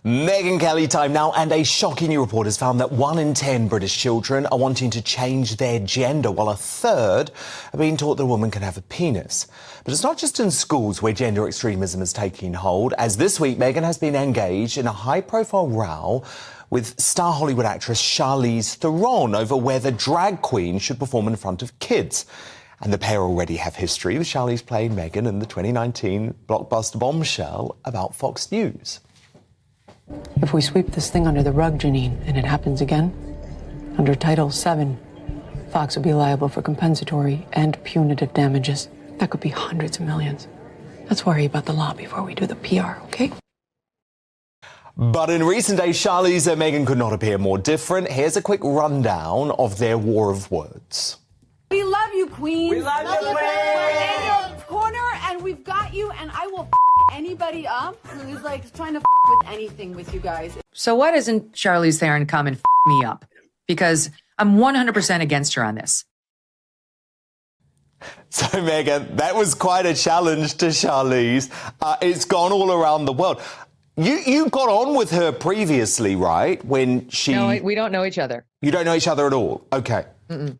Megyn Kelly time now, and a shocking new report has found that 1 in 10 British children are wanting to change their gender, while a third are being taught that a woman can have a penis. But it's not just in schools where gender extremism is taking hold, as this week Megyn has been engaged in a high-profile row with star Hollywood actress Charlize Theron over whether drag queens should perform in front of kids. And the pair already have history, with Charlize playing Megyn in the 2019 blockbuster Bombshell about Fox News. If we sweep this thing under the rug, Janine, and it happens again, under Title VII, Fox would be liable for compensatory and punitive damages. That could be hundreds of millions. Let's worry about the law before we do the PR, okay? But in recent days, Charlize and Megyn could not appear more different. Here's a quick rundown of their war of words. We love you, Queen. We love you, Queen. We're in your corner, and we've got you, and I will anybody up who's like trying to with anything with you guys. So why doesn't Charlize Theron come and me up? Because I'm 100% against her on this. So, Megyn, that was quite a challenge to Charlize. It's gone all around the world. You got on with her previously, right? When she... No, we don't know each other. You don't know each other at all? Okay. Mm-mm.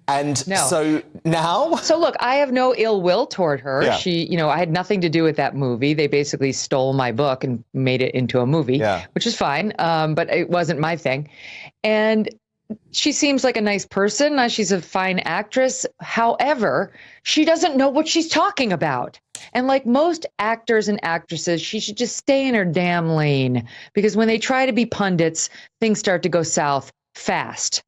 And no. So now? So look, I have no ill will toward her. Yeah. She, I had nothing to do with that movie. They basically stole my book and made it into a movie, which is fine. But it wasn't my thing. And she seems like a nice person. She's a fine actress. However, she doesn't know what she's talking about. And like most actors and actresses, she should just stay in her damn lane, because when they try to be pundits, things start to go south fast.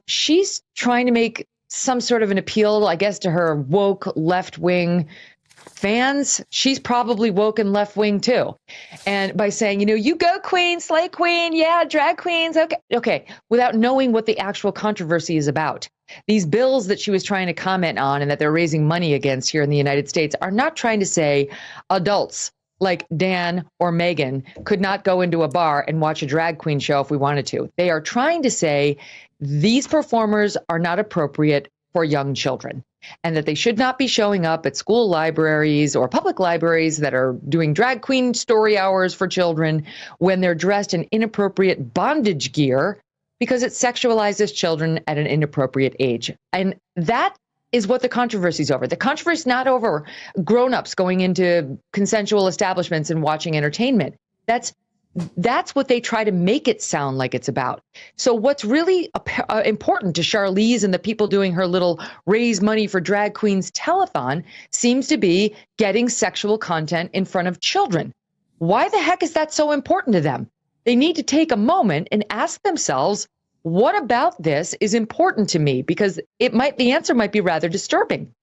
She's trying to make some sort of an appeal, I guess, to her woke left-wing fans. She's probably woke and left-wing too. And by saying, you go queen, slay queen, yeah, drag queens, okay, without knowing what the actual controversy is about. These bills that she was trying to comment on and that they're raising money against here in the United States are not trying to say adults like Dan or Megyn could not go into a bar and watch a drag queen show if we wanted to. They are trying to say these performers are not appropriate for young children, and that they should not be showing up at school libraries or public libraries that are doing drag queen story hours for children when they're dressed in inappropriate bondage gear, because it sexualizes children at an inappropriate age. And that is what the controversy is over. The controversy is not over grown-ups going into consensual establishments and watching entertainment. That's what they try to make it sound like it's about. So what's really important to Charlize and the people doing her little raise money for drag queens telethon seems to be getting sexual content in front of children. Why the heck is that so important to them? They need to take a moment and ask themselves, what about this is important to me? Because the answer might be rather disturbing.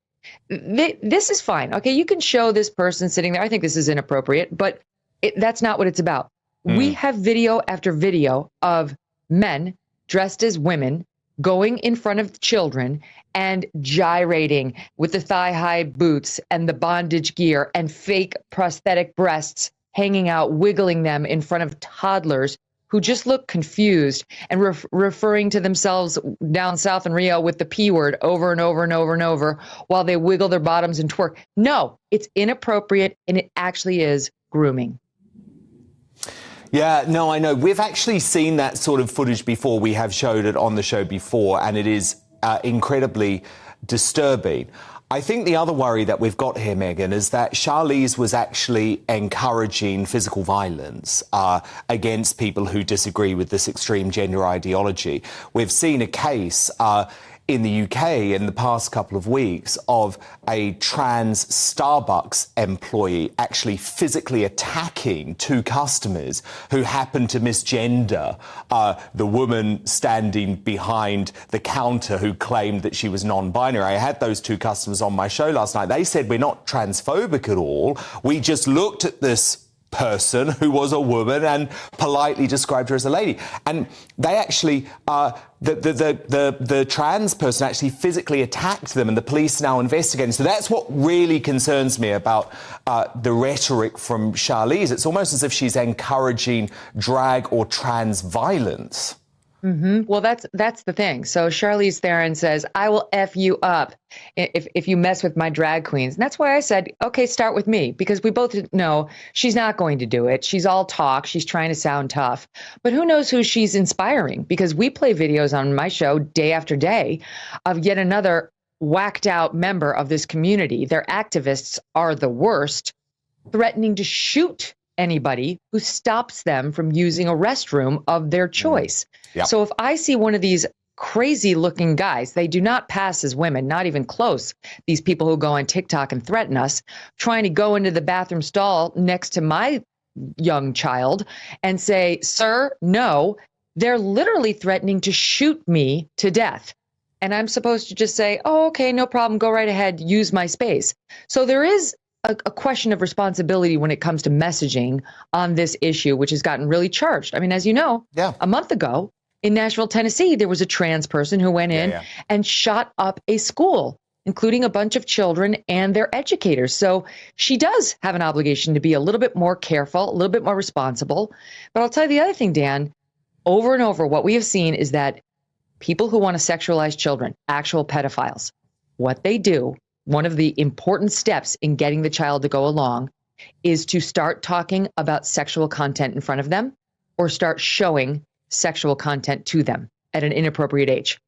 This is fine. Okay, you can show this person sitting there. I think this is inappropriate, but that's not what it's about. We have video after video of men dressed as women going in front of children and gyrating with the thigh-high boots and the bondage gear and fake prosthetic breasts hanging out, wiggling them in front of toddlers who just look confused and referring to themselves down south in Rio with the P word over and over and over and over while they wiggle their bottoms and twerk. No, it's inappropriate, and it actually is grooming. Yeah, no, I know. We've actually seen that sort of footage before. We have showed it on the show before, and it is incredibly disturbing. I think the other worry that we've got here, Megyn, is that Charlize was actually encouraging physical violence against people who disagree with this extreme gender ideology. We've seen a case in the UK in the past couple of weeks of a trans Starbucks employee actually physically attacking two customers who happened to misgender the woman standing behind the counter who claimed that she was non-binary. I had those two customers on my show last night. They said, we're not transphobic at all. We just looked at this person who was a woman and politely described her as a lady. And they actually, the trans person actually physically attacked them, and the police are now investigating. So that's what really concerns me about the rhetoric from Charlize. It's almost as if she's encouraging drag or trans violence. Well, that's the thing. So Charlize Theron says, I will F you up if you mess with my drag queens. And that's why I said, okay, start with me, because we both know she's not going to do it. She's all talk. She's trying to sound tough. But who knows who she's inspiring? Because we play videos on my show day after day of yet another whacked out member of this community. Their activists are the worst, threatening to shoot anybody who stops them from using a restroom of their choice. Yep. So if I see one of these crazy looking guys, they do not pass as women, not even close. These people who go on TikTok and threaten us, trying to go into the bathroom stall next to my young child and say, sir, no, they're literally threatening to shoot me to death. And I'm supposed to just say, oh, okay, no problem. Go right ahead. Use my space. So there is a question of responsibility when it comes to messaging on this issue, which has gotten really charged. I mean, as you know, a month ago in Nashville, Tennessee, there was a trans person who went in and shot up a school, including a bunch of children and their educators. So she does have an obligation to be a little bit more careful, a little bit more responsible. But I'll tell you the other thing, Dan, over and over, what we have seen is that people who want to sexualize children, actual pedophiles, what they do, one of the important steps in getting the child to go along is to start talking about sexual content in front of them or start showing sexual content to them at an inappropriate age.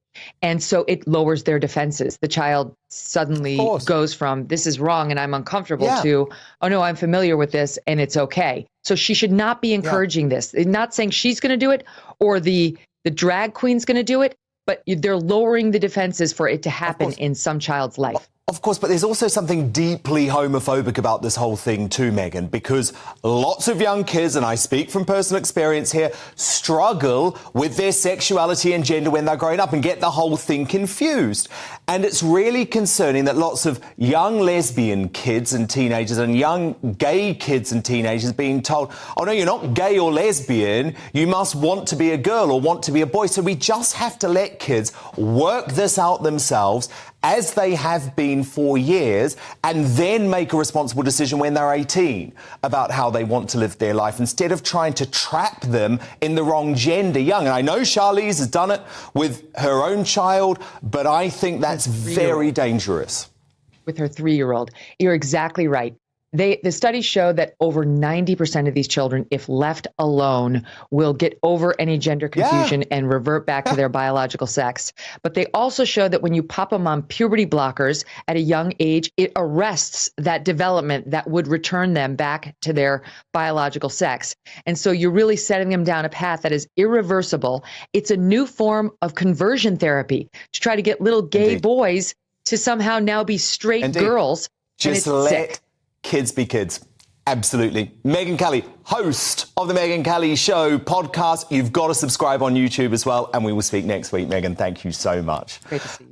And so it lowers their defenses. The child suddenly goes from this is wrong and I'm uncomfortable to, oh no, I'm familiar with this and it's okay. So she should not be encouraging this. Not saying she's going to do it or the drag queen's going to do it, but they're lowering the defenses for it to happen in some child's life. Of course, but there's also something deeply homophobic about this whole thing too, Megyn, because lots of young kids, and I speak from personal experience here, struggle with their sexuality and gender when they're growing up and get the whole thing confused. And it's really concerning that lots of young lesbian kids and teenagers and young gay kids and teenagers being told, oh no, you're not gay or lesbian, you must want to be a girl or want to be a boy. So we just have to let kids work this out themselves as they have been for years, and then make a responsible decision when they're 18 about how they want to live their life, instead of trying to trap them in the wrong gender young. And I know Charlize has done it with her own child, but I think that's very dangerous. With her 3-year-old. You're exactly right. The studies show that over 90% of these children, if left alone, will get over any gender confusion and revert back to their biological sex. But they also show that when you pop them on puberty blockers at a young age, it arrests that development that would return them back to their biological sex. And so you're really setting them down a path that is irreversible. It's a new form of conversion therapy to try to get little gay boys to somehow now be straight girls. Just let kids be kids. Absolutely. Megyn Kelly, host of the Megyn Kelly Show podcast. You've got to subscribe on YouTube as well. And we will speak next week. Megyn, thank you so much. Great to see you.